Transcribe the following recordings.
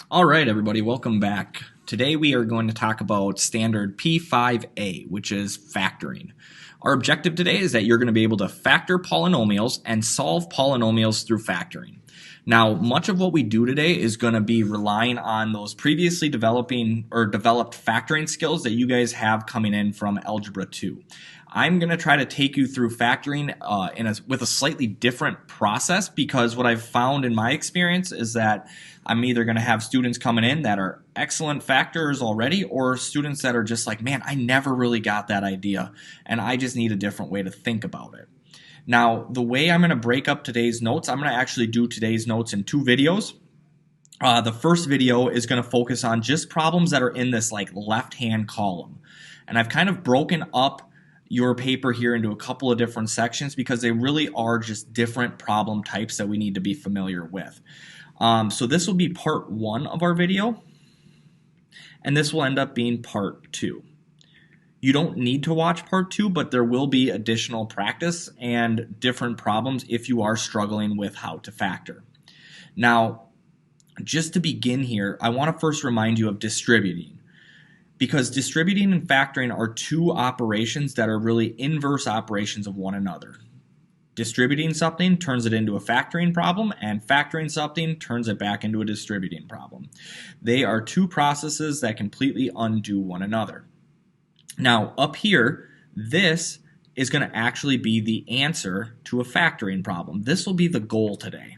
All right, everybody, welcome back. Today we are going to talk about standard P5A, which is factoring. Our objective today is that you're going to be able to factor polynomials and solve polynomials through factoring. Now, much of what we do today is going to be relying on those previously developed factoring skills that you guys have coming in from Algebra 2. I'm going to try to take you through factoring with a slightly different process, because what I've found in my experience is that I'm either going to have students coming in that are excellent factors already, or students that are just like, man, I never really got that idea and I just need a different way to think about it. Now, the way I'm going to break up today's notes, I'm going to actually do today's notes in two videos. The first video is going to focus on just problems that are in this like left-hand column. And I've kind of broken up your paper here into a couple of different sections because they really are just different problem types that we need to be familiar with. So this will be part one of our video, and this will end up being part two. You don't need to watch part two, but there will be additional practice and different problems if you are struggling with how to factor. Now, just to begin here, I want to first remind you of distributing, because distributing and factoring are two operations that are really inverse operations of one another. Distributing something turns it into a factoring problem, and factoring something turns it back into a distributing problem. They are two processes that completely undo one another. Now, up here, this is going to actually be the answer to a factoring problem. This will be the goal today.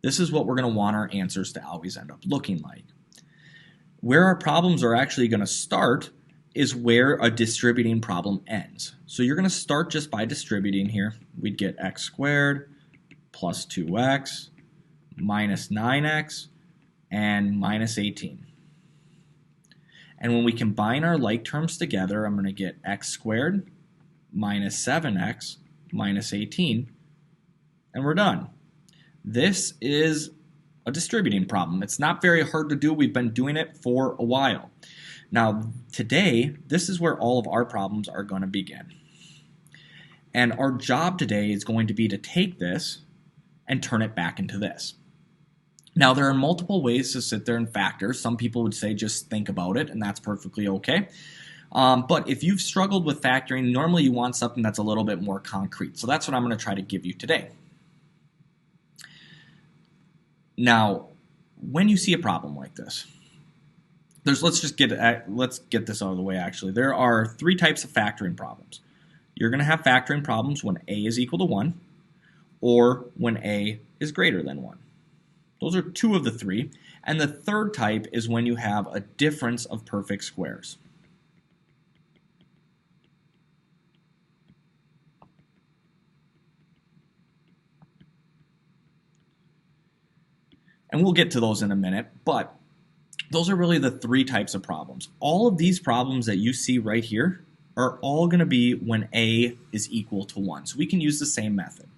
This is what we're going to want our answers to always end up looking like. Where our problems are actually going to start is where a distributing problem ends. So you're going to start just by distributing here. We'd get x squared plus 2x minus 9x and minus 18. And when we combine our like terms together, I'm going to get x squared minus 7x minus 18, and we're done. This is a distributing problem. It's not very hard to do. We've been doing it for a while. Now, today, this is where all of our problems are going to begin. And our job today is going to be to take this and turn it back into this. Now, there are multiple ways to sit there and factor. Some people would say just think about it, and that's perfectly okay. But if you've struggled with factoring, normally you want something that's a little bit more concrete. So that's what I'm going to try to give you today. Now, when you see a problem like this, let's get this out of the way. Actually, there are three types of factoring problems. You're going to have factoring problems when a is equal to 1, or when a is greater than 1. Those are two of the three. And the third type is when you have a difference of perfect squares. And we'll get to those in a minute, but those are really the three types of problems. All of these problems that you see right here are all going to be when a is equal to 1. So we can use the same method.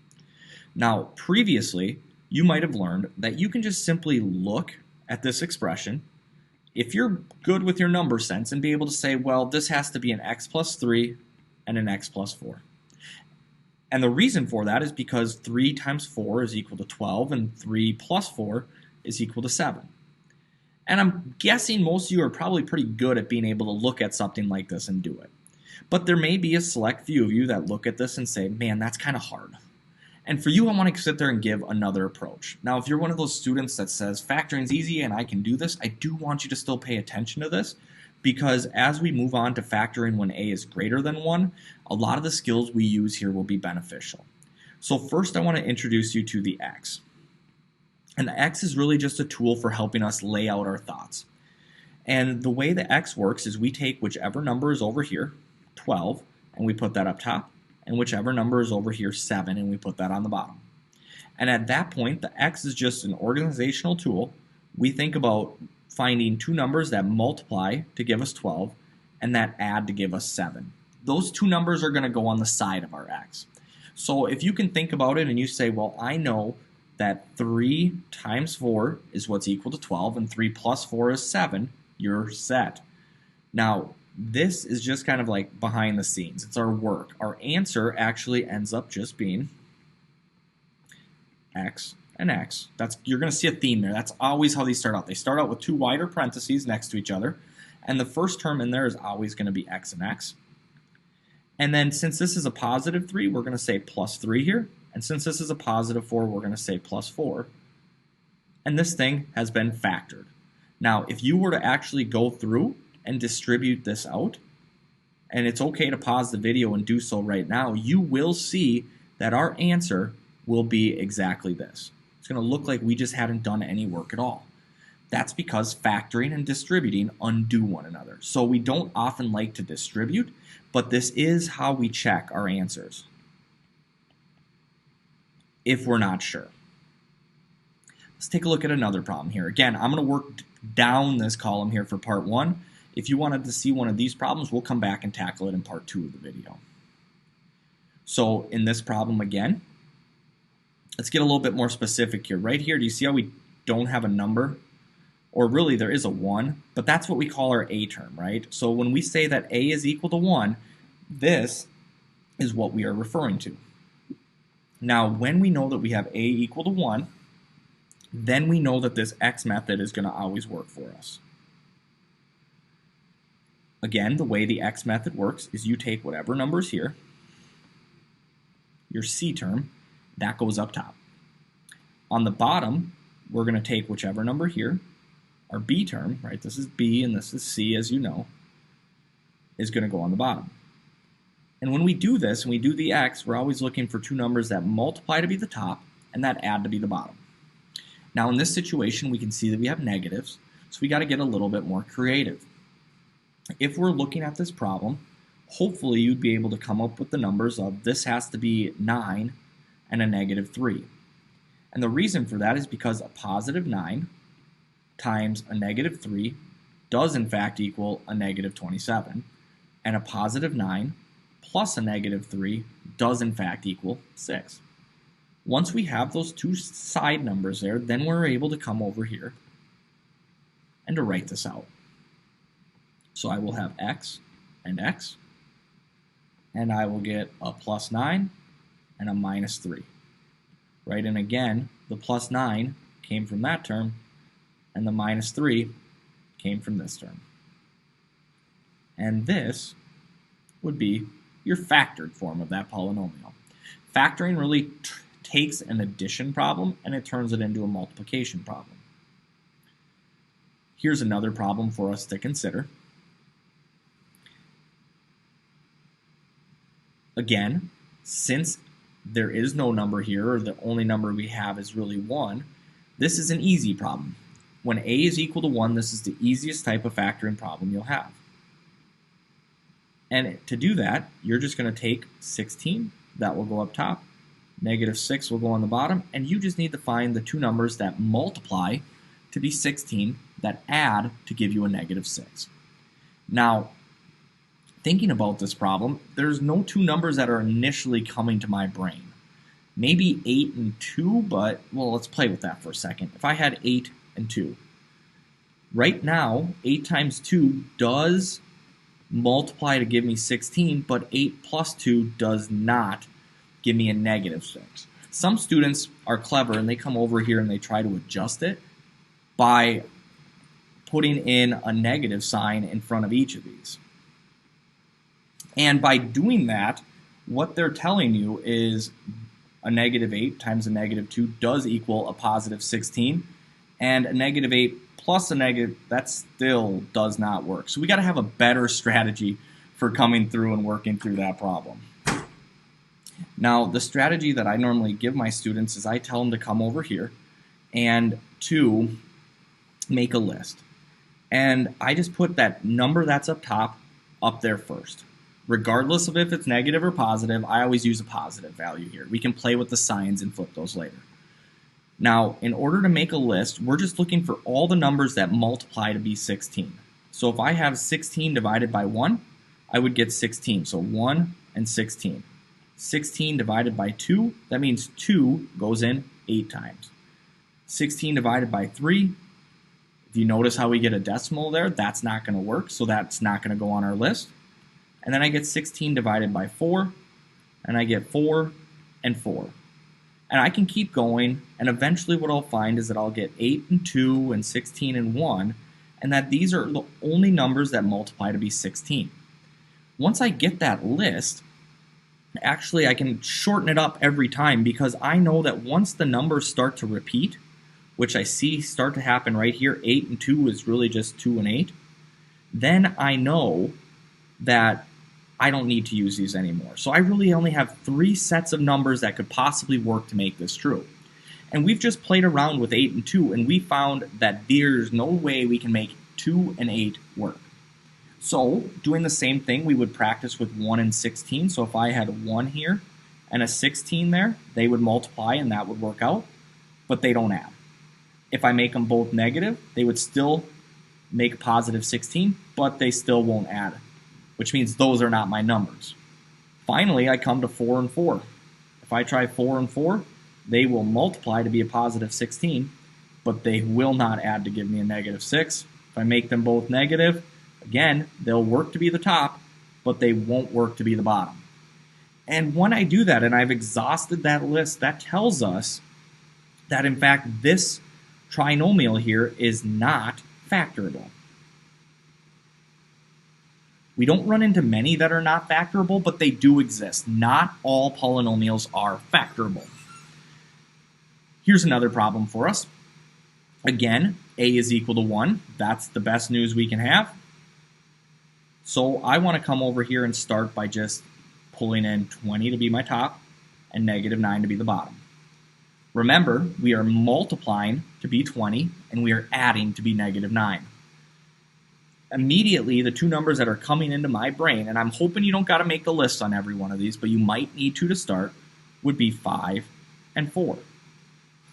Now, previously, you might have learned that you can just simply look at this expression, if you're good with your number sense, and be able to say, well, this has to be an x plus 3 and an x plus 4. And the reason for that is because 3 times 4 is equal to 12, and 3 plus 4 is equal to 7. And I'm guessing most of you are probably pretty good at being able to look at something like this and do it. But there may be a select few of you that look at this and say, man, that's kind of hard. And for you, I want to sit there and give another approach. Now, if you're one of those students that says factoring's easy and I can do this, I do want you to still pay attention to this, because as we move on to factoring when a is greater than 1, a lot of the skills we use here will be beneficial. So first, I want to introduce you to the x. And the x is really just a tool for helping us lay out our thoughts. And the way the x works is we take whichever number is over here, 12, and we put that up top, and whichever number is over here, 7, and we put that on the bottom. And at that point, the x is just an organizational tool. We think about finding two numbers that multiply to give us 12 and that add to give us 7. Those two numbers are going to go on the side of our x. So if you can think about it and you say, well, I know that 3 times 4 is what's equal to 12, and 3 plus 4 is 7, you're set. Now, this is just kind of like behind the scenes. It's our work. Our answer actually ends up just being x and x. You're going to see a theme there. That's always how they start out. They start out with two wider parentheses next to each other, and the first term in there is always going to be x and x. And then since this is a positive 3, we're going to say plus 3 here. And since this is a positive 4, we're going to say plus 4. And this thing has been factored. Now, if you were to actually go through and distribute this out, and it's okay to pause the video and do so right now, you will see that our answer will be exactly this. It's going to look like we just hadn't done any work at all. That's because factoring and distributing undo one another. So we don't often like to distribute, but this is how we check our answers if we're not sure. Let's take a look at another problem here. Again, I'm going to work down this column here for part 1. If you wanted to see one of these problems, we'll come back and tackle it in part 2 of the video. So in this problem again, let's get a little bit more specific here. Right here, do you see how we don't have a number? Or really, there is a 1, but that's what we call our A term, right? So when we say that A is equal to 1, this is what we are referring to. Now, when we know that we have A equal to 1, then we know that this X method is going to always work for us. Again, the way the X method works is you take whatever number is here, your C term, that goes up top. On the bottom, we're going to take whichever number here, our B term, right, this is B and this is C, as you know, is going to go on the bottom. And when we do this, and we do the X, we're always looking for two numbers that multiply to be the top and that add to be the bottom. Now in this situation, we can see that we have negatives, so we got to get a little bit more creative. If we're looking at this problem, hopefully you'd be able to come up with the numbers of this has to be 9 and a negative 3. And the reason for that is because a positive 9 times a negative 3 does in fact equal a negative 27, and a positive 9 plus a negative 3 does in fact equal 6. Once we have those two side numbers there, then we're able to come over here and to write this out. So I will have x, and I will get a plus 9 and a minus 3. Right, and again, the plus 9 came from that term, and the minus 3 came from this term. And this would be your factored form of that polynomial. Factoring really takes an addition problem and it turns it into a multiplication problem. Here's another problem for us to consider. Again, since there is no number here, or the only number we have is really 1, this is an easy problem. When A is equal to 1, this is the easiest type of factoring problem you'll have. And to do that, you're just going to take 16, that will go up top, negative 6 will go on the bottom, and you just need to find the two numbers that multiply to be 16, that add to give you a negative 6. Now, thinking about this problem, there's no two numbers that are initially coming to my brain. Maybe 8 and 2, but, well, let's play with that for a second. If I had 8 and 2, right now, 8 times 2 does multiply to give me 16, but 8 plus 2 does not give me a negative 6. Some students are clever and they come over here and they try to adjust it by putting in a negative sign in front of each of these. And by doing that, what they're telling you is a negative 8 times a negative 2 does equal a positive 16, and a negative 8 plus a negative, that still does not work. So we got to have a better strategy for coming through and working through that problem. Now, the strategy that I normally give my students is I tell them to come over here and to make a list. And I just put that number that's up top up there first. Regardless of if it's negative or positive, I always use a positive value here. We can play with the signs and flip those later. Now, in order to make a list, we're just looking for all the numbers that multiply to be 16. So if I have 16 divided by 1, I would get 16. So 1 and 16. 16 divided by 2, that means 2 goes in 8 times. 16 divided by 3, if you notice how we get a decimal there, that's not going to work, so that's not going to go on our list. And then I get 16 divided by 4, and I get 4 and 4. And I can keep going, and eventually what I'll find is that I'll get 8 and 2 and 16 and 1, and that these are the only numbers that multiply to be 16. Once I get that list, actually I can shorten it up every time, because I know that once the numbers start to repeat, which I see start to happen right here, 8 and 2 is really just 2 and 8, then I know that I don't need to use these anymore. So I really only have 3 sets of numbers that could possibly work to make this true. And we've just played around with 8 and 2, and we found that there's no way we can make 2 and 8 work. So doing the same thing, we would practice with 1 and 16. So if I had a 1 here and a 16 there, they would multiply and that would work out, but they don't add. If I make them both negative, they would still make positive 16, but they still won't add, which means those are not my numbers. Finally, I come to 4 and 4. If I try 4 and 4, they will multiply to be a positive 16, but they will not add to give me a negative 6. If I make them both negative, again, they'll work to be the top, but they won't work to be the bottom. And when I do that, and I've exhausted that list, that tells us that, in fact, this trinomial here is not factorable. We don't run into many that are not factorable, but they do exist. Not all polynomials are factorable. Here's another problem for us. Again, a is equal to 1. That's the best news we can have. So I want to come over here and start by just pulling in 20 to be my top and negative 9 to be the bottom. Remember, we are multiplying to be 20 and we are adding to be negative 9. Immediately, the two numbers that are coming into my brain, and I'm hoping you don't got to make the list on every one of these, but you might need to start, would be 5 and 4.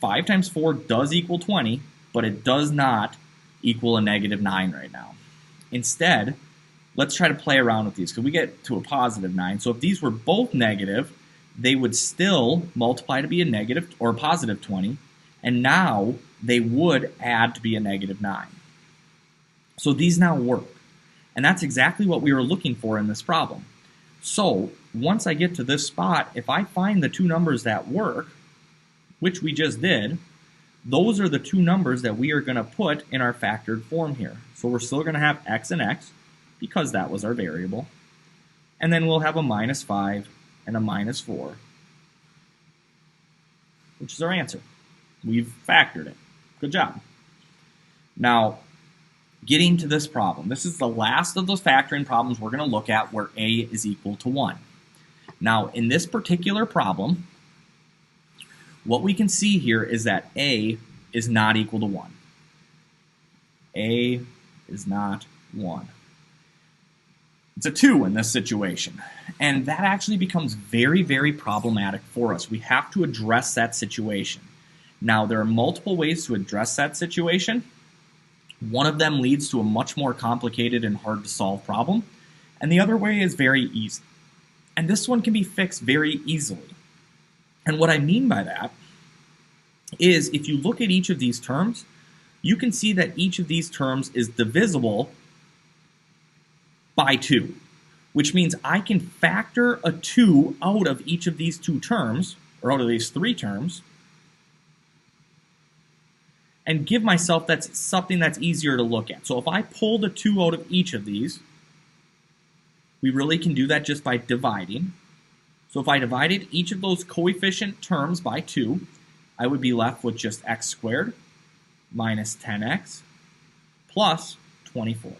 5 times 4 does equal 20, but it does not equal a negative 9 right now. Instead, let's try to play around with these, because we get to a positive 9. So if these were both negative, they would still multiply to be a negative or a positive 20, and now they would add to be a negative 9. So these now work, and that's exactly what we were looking for in this problem. So once I get to this spot, if I find the two numbers that work, which we just did, those are the two numbers that we are going to put in our factored form here. So we're still going to have x and x, because that was our variable. And then we'll have a minus 5 and a minus 4, which is our answer. We've factored it. Good job. Now, getting to this problem. This is the last of those factoring problems we're going to look at where a is equal to 1. Now, in this particular problem, what we can see here is that a is not equal to 1. A is not 1. It's a 2 in this situation. And that actually becomes very, very problematic for us. We have to address that situation. Now, there are multiple ways to address that situation. One of them leads to a much more complicated and hard to solve problem, and the other way is very easy. And this one can be fixed very easily. And what I mean by that is if you look at each of these terms, you can see that each of these terms is divisible by 2, which means I can factor a 2 out of each of these two terms, or out of these 3 terms, and give myself that's something that's easier to look at. So if I pull the 2 out of each of these, we really can do that just by dividing. So if I divided each of those coefficient terms by 2, I would be left with just x squared minus 10x plus 24.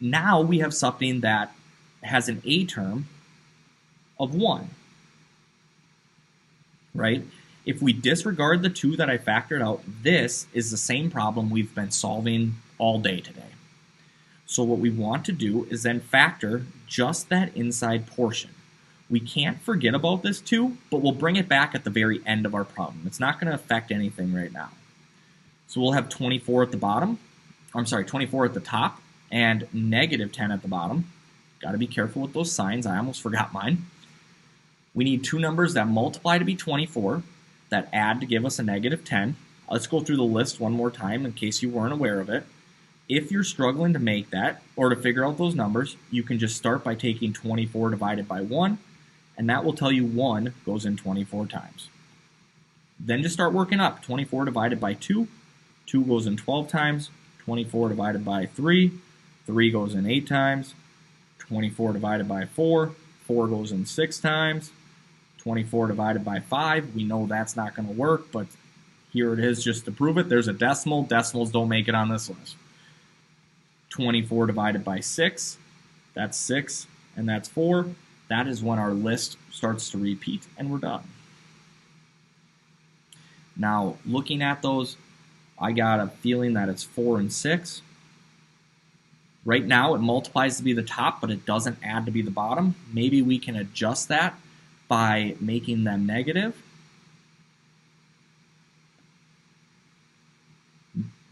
Now we have something that has an a term of 1, right? If we disregard the 2 that I factored out, this is the same problem we've been solving all day today. So what we want to do is then factor just that inside portion. We can't forget about this 2, but we'll bring it back at the very end of our problem. It's not going to affect anything right now. So we'll have 24 at the bottom, 24 at the top, and negative 10 at the bottom. Got to be careful with those signs. I almost forgot mine. We need two numbers that multiply to be 24, that add to give us a negative 10. Let's go through the list one more time in case you weren't aware of it. If you're struggling to make that or to figure out those numbers, you can just start by taking 24 divided by 1 and that will tell you 1 goes in 24 times. Then just start working up. 24 divided by 2, 2 goes in 12 times. 24 divided by 3, 3 goes in 8 times. 24 divided by 4, 4 goes in 6 times. 24 divided by 5, we know that's not going to work, but here it is just to prove it. There's a decimal. Decimals don't make it on this list. 24 divided by 6, that's 6, and that's 4. That is when our list starts to repeat, and we're done. Now, looking at those, I got a feeling that it's 4 and 6. Right now, it multiplies to be the top, but it doesn't add to be the bottom. Maybe we can adjust that by making them negative.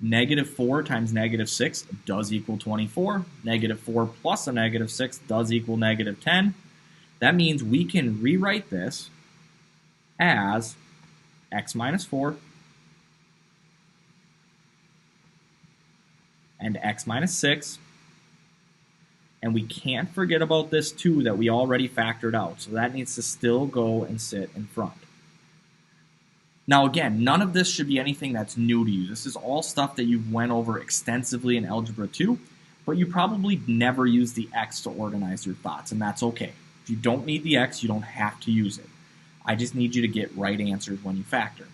Negative 4 times negative 6 does equal 24. Negative 4 plus a negative 6 does equal negative 10. That means we can rewrite this as x minus 4 and x minus 6. And we can't forget about this 2 that we already factored out. So that needs to still go and sit in front. Now again, none of this should be anything that's new to you. This is all stuff that you've went over extensively in Algebra 2, but you probably never use the x to organize your thoughts, and that's okay. If you don't need the x, you don't have to use it. I just need you to get right answers when you factor.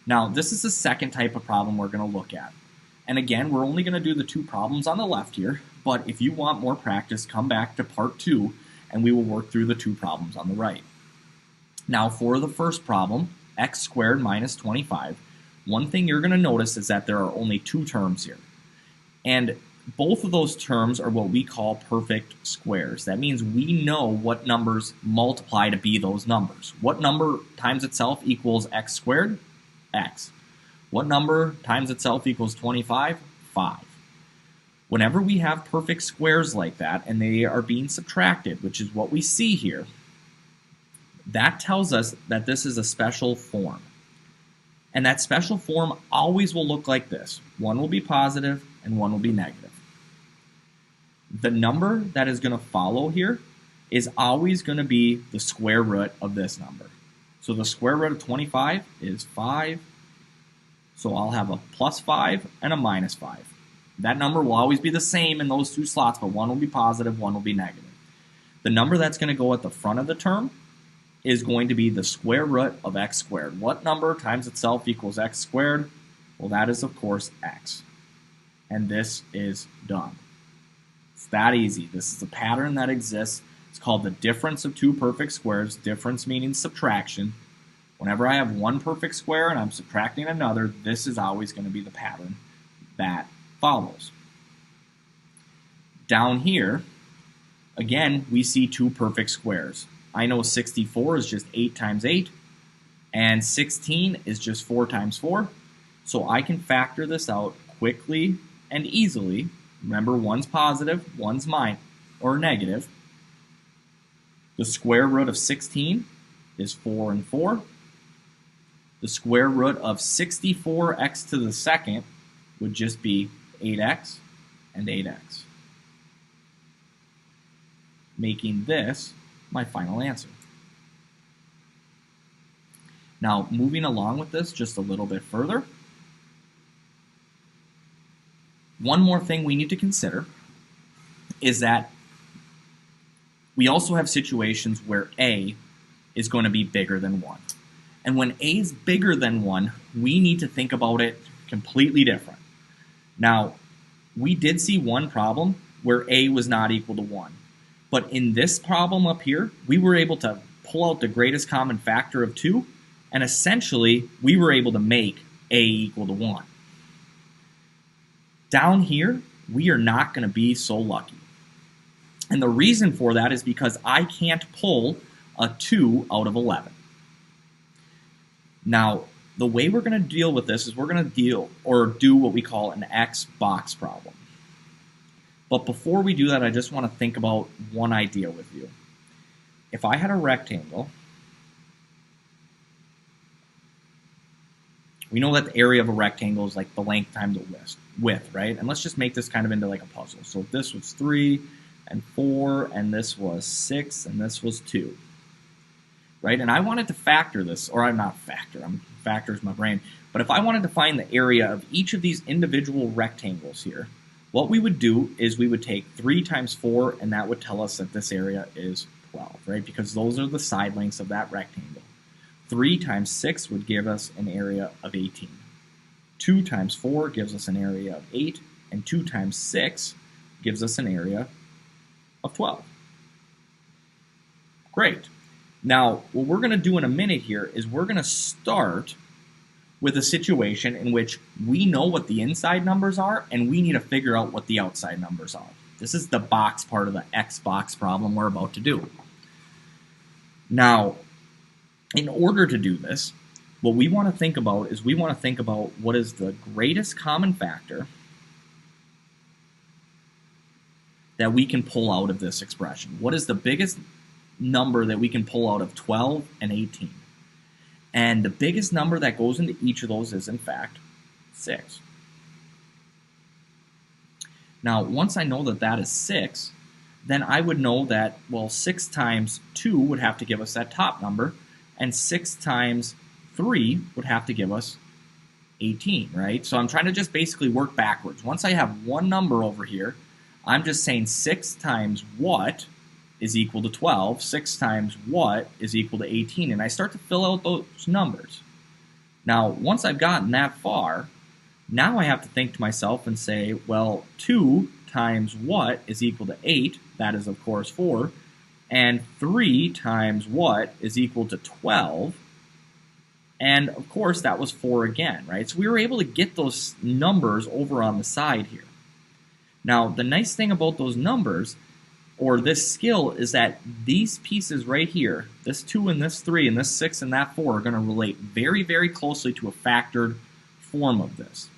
Now, this is the second type of problem we're going to look at. And again, we're only going to do the 2 problems on the left here, but if you want more practice, come back to part 2, and we will work through the 2 problems on the right. Now, for the first problem, x squared minus 25, one thing you're going to notice is that there are only 2 terms here. And both of those terms are what we call perfect squares. That means we know what numbers multiply to be those numbers. What number times itself equals x squared? X. What number times itself equals 25? 5. Whenever we have perfect squares like that and they are being subtracted, which is what we see here, that tells us that this is a special form. And that special form always will look like this. One will be positive and one will be negative. The number that is going to follow here is always going to be the square root of this number. So the square root of 25 is 5. So I'll have a plus 5 and a minus 5. That number will always be the same in those 2 slots, but one will be positive, one will be negative. The number that's going to go at the front of the term is going to be the square root of x squared. What number times itself equals x squared? Well, that is, of course, x. And this is done. It's that easy. This is a pattern that exists. It's called the difference of 2 perfect squares. Difference meaning subtraction. Whenever I have one perfect square and I'm subtracting another, this is always going to be the pattern that follows. Down here, again, we see 2 perfect squares. I know 64 is just 8 times 8, and 16 is just 4 times 4. So I can factor this out quickly and easily. Remember, one's positive, one's negative. The square root of 16 is 4 and 4. The square root of 64x to the second would just be 8x and 8x, making this my final answer. Now, moving along with this just a little bit further, one more thing we need to consider is that we also have situations where a is going to be bigger than 1. And when a is bigger than 1, we need to think about it completely different. Now, we did see one problem where a was not equal to 1. But in this problem up here, we were able to pull out the greatest common factor of 2, and essentially, we were able to make a equal to 1. Down here, we are not going to be so lucky. And the reason for that is because I can't pull a 2 out of 11. Now, the way we're going to deal with this is we're going to do what we call an X box problem. But before we do that, I just want to think about one idea with you. If I had a rectangle, we know that the area of a rectangle is like the length times the width, right? And let's just make this kind of into like a puzzle. So if this was 3, and 4, and this was 6, and this was 2. Right? And I wanted to factor this, or I'm not factor, factor is my brain, but if I wanted to find the area of each of these individual rectangles here, what we would do is we would take 3 times 4, and that would tell us that this area is 12, right? Because those are the side lengths of that rectangle. 3 times 6 would give us an area of 18. 2 times 4 gives us an area of 8, and 2 times 6 gives us an area of 12. Great. Now, what we're going to do in a minute here is we're going to start with a situation in which we know what the inside numbers are and we need to figure out what the outside numbers are. This is the box part of the X box problem we're about to do. Now, in order to do this, what we want to think about is we want to think about what is the greatest common factor that we can pull out of this expression. What is the biggest number that we can pull out of 12 and 18? And the biggest number that goes into each of those is, in fact, 6. Now, once I know that that is 6, then I would know that, well, 6 times 2 would have to give us that top number, and 6 times 3 would have to give us 18, right? So I'm trying to just basically work backwards. Once I have one number over here, I'm just saying 6 times what is equal to 12, 6 times what is equal to 18, and I start to fill out those numbers. Now, once I've gotten that far, now I have to think to myself and say, well, 2 times what is equal to 8, that is, of course, 4, and 3 times what is equal to 12, and, of course, that was 4 again, right? So we were able to get those numbers over on the side here. Now, the nice thing about those numbers, or this skill, is that these pieces right here, this 2 and this 3 and this 6 and that 4, are going to relate very, very closely to a factored form of this.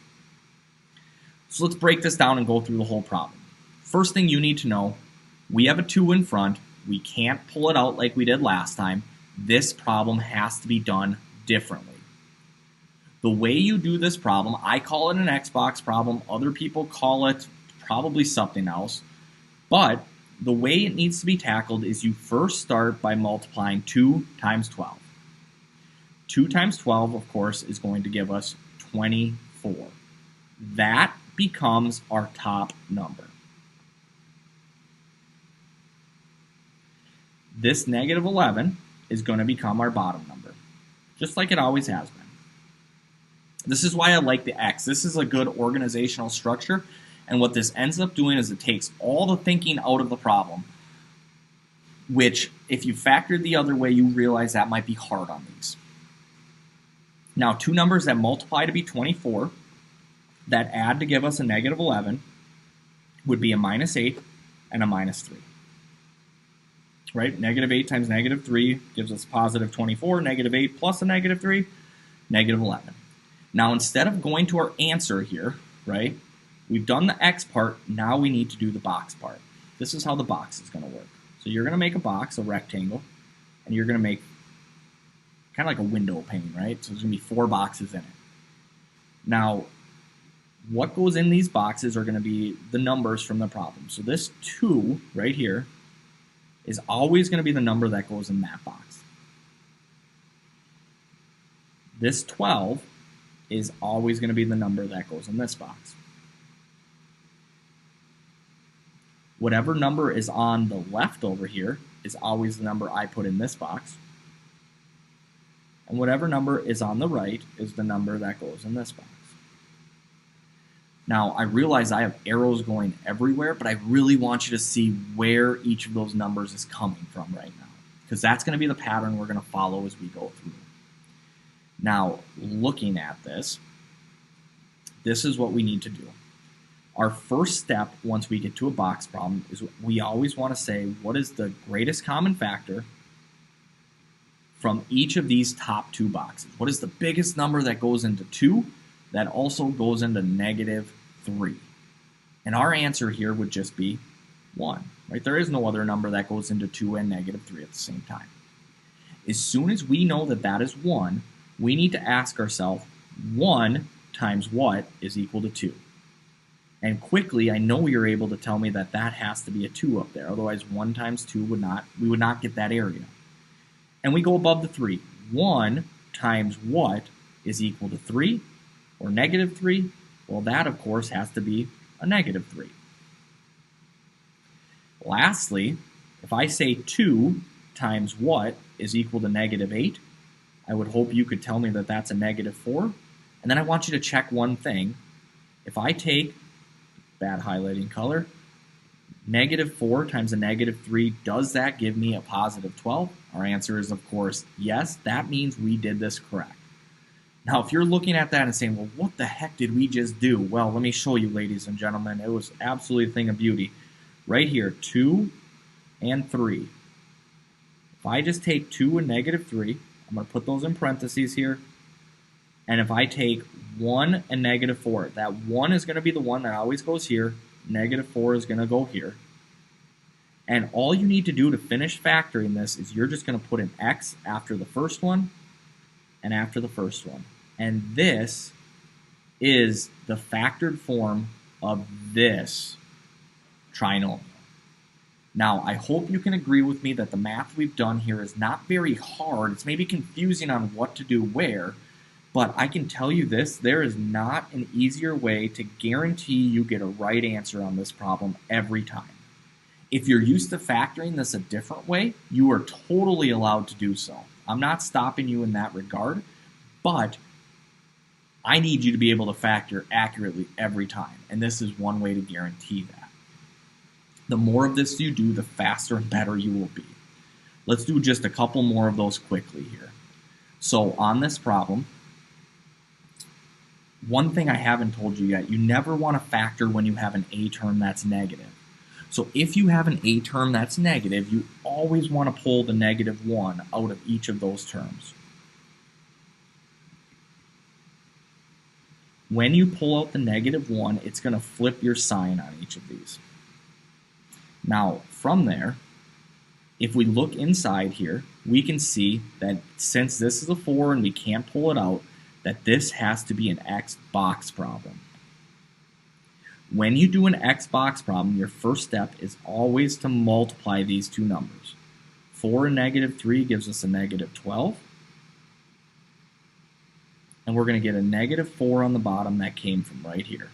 So let's break this down and go through the whole problem. First thing you need to know, we have a 2 in front. We can't pull it out like we did last time. This problem has to be done differently. The way you do this problem, I call it an Xbox problem. Other people call it probably something else. But the way it needs to be tackled is you first start by multiplying 2 times 12. 2 times 12, of course, is going to give us 24. That becomes our top number. This negative 11 is going to become our bottom number, just like it always has been. This is why I like the X. This is a good organizational structure. And what this ends up doing is it takes all the thinking out of the problem, which, if you factored the other way, you realize that might be hard on these. Now, two numbers that multiply to be 24, that add to give us a negative 11, would be a minus 8 and a minus 3. Right? Negative 8 times negative 3 gives us positive 24. Negative 8 plus a negative 3, negative 11. Now, instead of going to our answer here, right, we've done the X part, now we need to do the box part. This is how the box is going to work. So you're going to make a box, a rectangle, and you're going to make kind of like a window pane, right? So there's going to be 4 boxes in it. Now, what goes in these boxes are going to be the numbers from the problem. So this 2 right here is always going to be the number that goes in that box. This 12 is always going to be the number that goes in this box. Whatever number is on the left over here is always the number I put in this box. And whatever number is on the right is the number that goes in this box. Now, I realize I have arrows going everywhere, but I really want you to see where each of those numbers is coming from right now, because that's going to be the pattern we're going to follow as we go through. Now, looking at this is what we need to do. Our first step, once we get to a box problem, is we always want to say, what is the greatest common factor from each of these top 2 boxes? What is the biggest number that goes into 2 that also goes into negative 3? And our answer here would just be 1. Right? There is no other number that goes into 2 and negative 3 at the same time. As soon as we know that that is 1, we need to ask ourselves, 1 times what is equal to 2? And quickly, I know you're able to tell me that that has to be a 2 up there. Otherwise, 1 times 2 we would not get that area. And we go above the 3. 1 times what is equal to 3 or negative 3? Well, that, of course, has to be a negative 3. Lastly, if I say 2 times what is equal to negative 8, I would hope you could tell me that that's a negative 4. And then I want you to check one thing. If I take, bad highlighting color, negative 4 times a negative 3, does that give me a positive 12? Our answer is, of course, yes. That means we did this correct. Now, if you're looking at that and saying, well, what the heck did we just do? Well, let me show you, ladies and gentlemen. It was absolutely a thing of beauty. Right here, 2 and 3. If I just take 2 and negative 3, I'm going to put those in parentheses here. And if I take 1 and negative 4, that 1 is going to be the one that always goes here. Negative 4 is going to go here. And all you need to do to finish factoring this is you're just going to put an x after the first one and after the first one. And this is the factored form of this trinomial. Now, I hope you can agree with me that the math we've done here is not very hard. It's maybe confusing on what to do where, but I can tell you this, there is not an easier way to guarantee you get a right answer on this problem every time. If you're used to factoring this a different way, you are totally allowed to do so. I'm not stopping you in that regard, but I need you to be able to factor accurately every time, and this is one way to guarantee that. The more of this you do, the faster and better you will be. Let's do just a couple more of those quickly here. So on this problem, one thing I haven't told you yet, you never want to factor when you have an A term that's negative. So if you have an A term that's negative, you always want to pull the negative 1 out of each of those terms. When you pull out the negative 1, it's going to flip your sign on each of these. Now, from there, if we look inside here, we can see that since this is a 4 and we can't pull it out, that this has to be an X box problem. When you do an X box problem, your first step is always to multiply these two numbers. 4 and negative 3 gives us a negative 12. And we're going to get a negative 4 on the bottom that came from right here.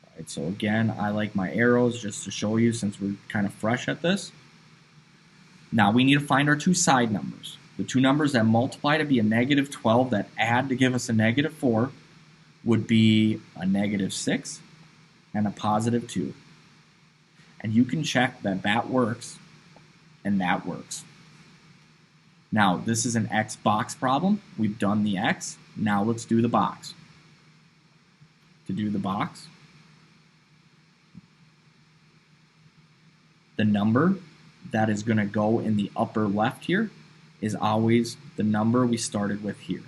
All right, so again, I like my arrows just to show you since we're kind of fresh at this. Now we need to find our two side numbers. The two numbers that multiply to be a negative 12 that add to give us a negative 4 would be a negative 6 and a positive 2. And you can check that that works and that works. Now, this is an X box problem. We've done the X. Now let's do the box. To do the box, the number that is going to go in the upper left here is always the number we started with here.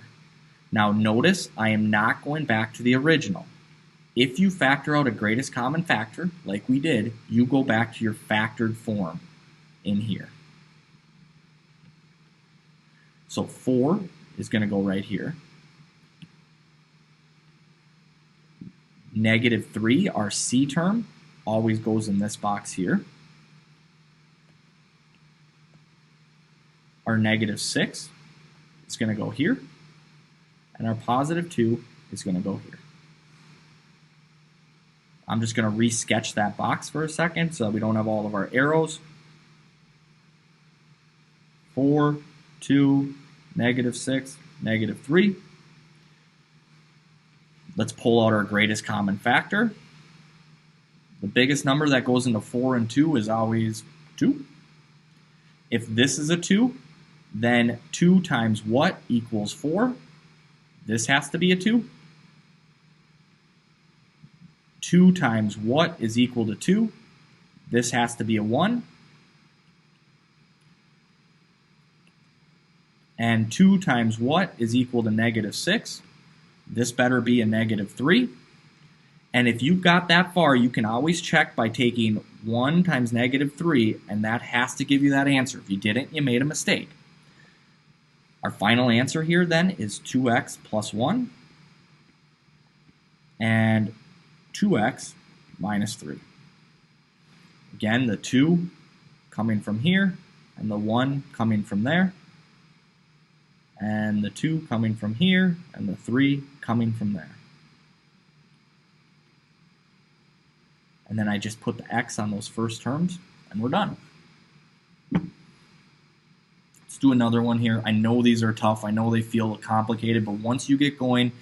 Now notice I am not going back to the original. If you factor out a greatest common factor, like we did, you go back to your factored form in here. So 4 is going to go right here. Negative 3, our C term, always goes in this box here. Our negative 6 is going to go here. And our positive 2 is going to go here. I'm just going to re-sketch that box for a second so we don't have all of our arrows. 4, 2, negative 6, negative 3. Let's pull out our greatest common factor. The biggest number that goes into 4 and 2 is always 2. If this is a 2, then 2 times what equals 4? This has to be a 2. 2 times what is equal to 2? This has to be a 1. And 2 times what is equal to negative 6? This better be a negative 3. And if you've got that far, you can always check by taking 1 times negative 3, and that has to give you that answer. If you didn't, you made a mistake. Our final answer here then is 2x plus 1. And 2x minus 3. Again, the 2 coming from here, and the 1 coming from there, and the 2 coming from here, and the 3 coming from there. And then I just put the x on those first terms, and we're done. Let's do another one here. I know these are tough. I know they feel complicated, but once you get going,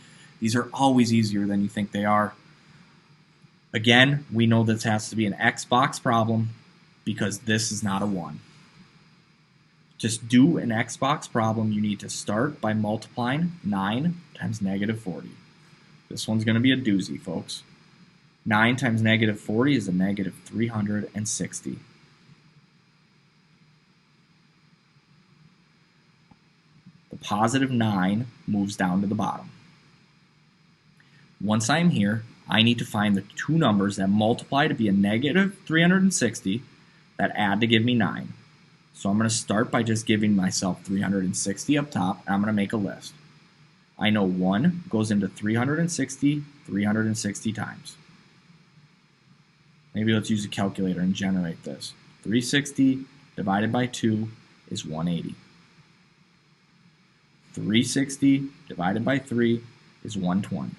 these are always easier than you think they are. Again, we know this has to be an X box problem because this is not a 1. Just do an X box problem. You need to start by multiplying 9 times negative 40. This one's going to be a doozy, folks. 9 times negative 40 is a negative 360. The positive 9 moves down to the bottom. Once I'm here, I need to find the two numbers that multiply to be a negative 360 that add to give me 9. So I'm going to start by just giving myself 360 up top, and I'm going to make a list. I know 1 goes into 360 times. Maybe let's use a calculator and generate this. 360 divided by 2 is 180. 360 divided by 3 is 120.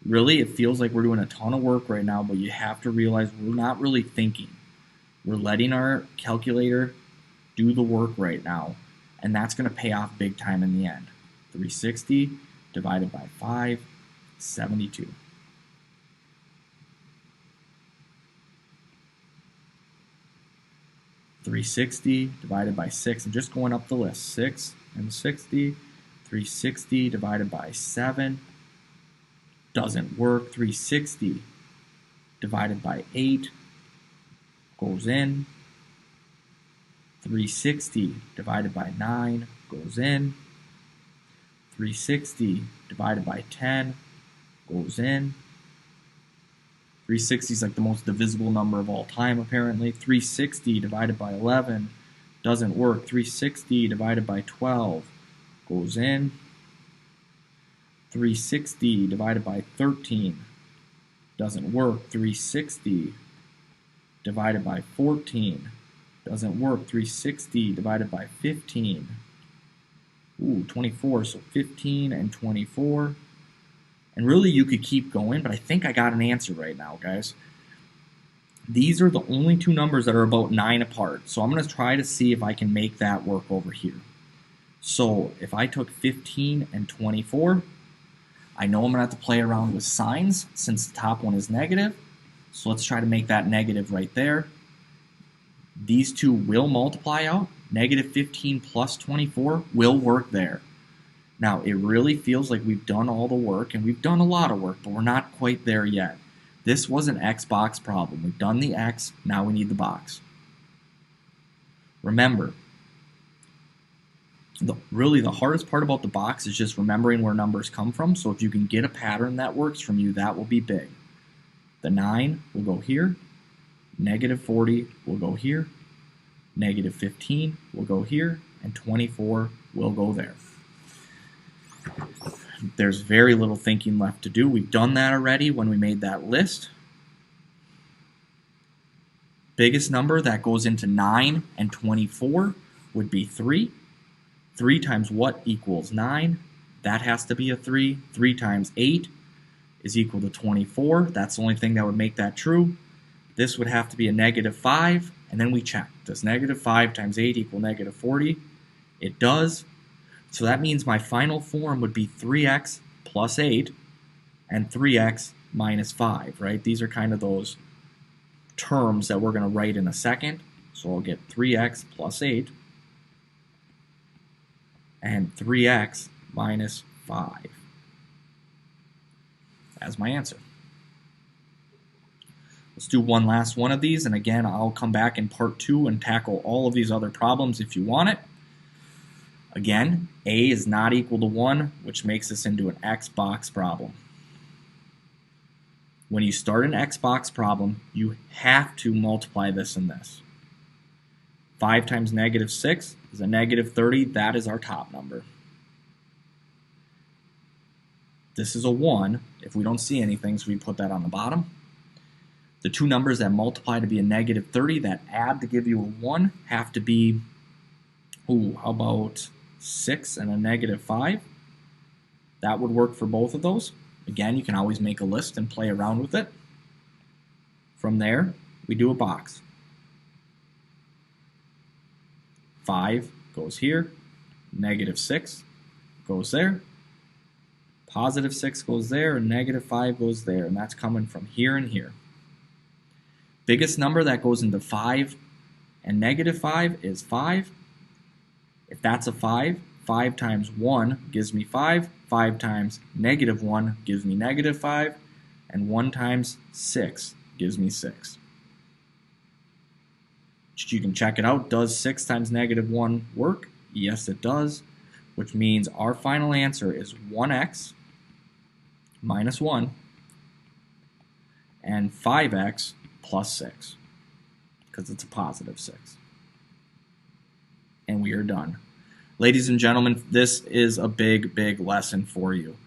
Really, it feels like we're doing a ton of work right now, but you have to realize we're not really thinking. We're letting our calculator do the work right now, and that's going to pay off big time in the end. 360 divided by 5 is 72. $360 divided by 6, and just going up the list, 6 and 60, 360 divided by 7, doesn't work. 360 divided by 8 goes in. 360 divided by 9 goes in. 360 divided by 10 goes in. 360 is like the most divisible number of all time, apparently. 360 divided by 11 doesn't work. 360 divided by 12 goes in. 360 divided by 13 doesn't work. 360 divided by 14 doesn't work. 360 divided by 15. 24. So 15 and 24. And really, you could keep going, but I think I got an answer right now, guys. These are the only two numbers that are about 9 apart. So I'm going to try to see if I can make that work over here. So if I took 15 and 24, I know I'm going to have to play around with signs since the top one is negative. So let's try to make that negative right there. These two will multiply out. Negative 15 plus 24 will work there. Now, it really feels like we've done all the work, and we've done a lot of work, but we're not quite there yet. This was an X box problem. We've done the X, now we need the box. Remember, really the hardest part about the box is just remembering where numbers come from, so if you can get a pattern that works from you, that will be big. The 9 will go here, negative 40 will go here, negative 15 will go here, and 24 will go there. There's very little thinking left to do. We've done that already when we made that list. Biggest number that goes into 9 and 24 would be 3. 3 times what equals 9? That has to be a 3. 3 times 8 is equal to 24. That's the only thing that would make that true. This would have to be a negative 5, and then we check. Does negative 5 times 8 equal negative 40? It does. So that means my final form would be 3x plus 8 and 3x minus 5, right? These are kind of those terms that we're going to write in a second. So I'll get 3x plus 8 and 3x minus 5 as my answer. Let's do one last one of these, and again, I'll come back in part 2 and tackle all of these other problems if you want it. Again, a is not equal to 1, which makes this into an X box problem. When you start an X box problem, you have to multiply this and this. 5 times negative 6 is a negative 30. That is our top number. This is a 1. If we don't see anything, so we put that on the bottom. The two numbers that multiply to be a negative 30 that add to give you a 1 have to be, how about 6 and a negative 5? That would work for both of those. Again, you can always make a list and play around with it. From there, we do a box. 5 goes here, negative 6 goes there, positive 6 goes there, and negative 5 goes there, and that's coming from here and here. Biggest number that goes into 5 and negative 5 is 5. If that's a 5, 5 times 1 gives me 5, 5 times negative 1 gives me negative 5, and 1 times 6 gives me 6. You can check it out. Does 6 times negative 1 work? Yes, it does, which means our final answer is 1x minus 1 and 5x plus 6, because it's a positive 6. And we are done. Ladies and gentlemen, this is a big, big lesson for you.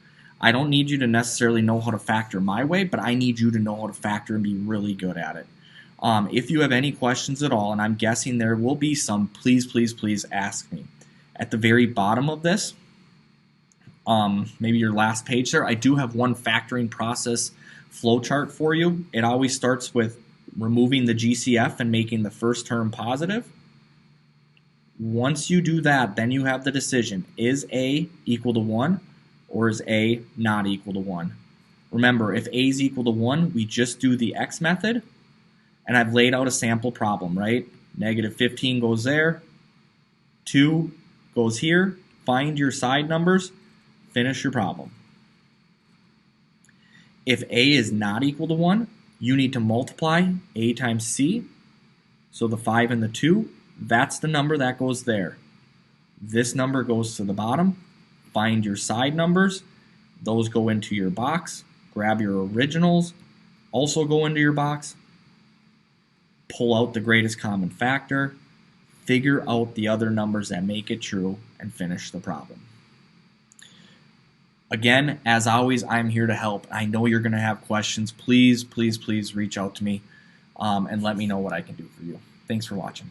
I don't need you to necessarily know how to factor my way, but I need you to know how to factor and be really good at it. If you have any questions at all, and I'm guessing there will be some, please, please, please ask me. At the very bottom of this, maybe your last page there, I do have one factoring process flowchart for you. It always starts with removing the GCF and making the first term positive. Once you do that, then you have the decision. Is A equal to 1 or is A not equal to 1? Remember, if A is equal to 1, we just do the X method. And I've laid out a sample problem, right? Negative 15 goes there. 2 goes here. Find your side numbers. Finish your problem. If A is not equal to 1, you need to multiply A times C. So the 5 and the 2, that's the number that goes there. This number goes to the bottom. Find your side numbers. Those go into your box. Grab your originals. Also go into your box. Pull out the greatest common factor. Figure out the other numbers that make it true and finish the problem. Again, as always, I'm here to help. I know you're going to have questions. Please, please, please reach out to me and let me know what I can do for you. Thanks for watching.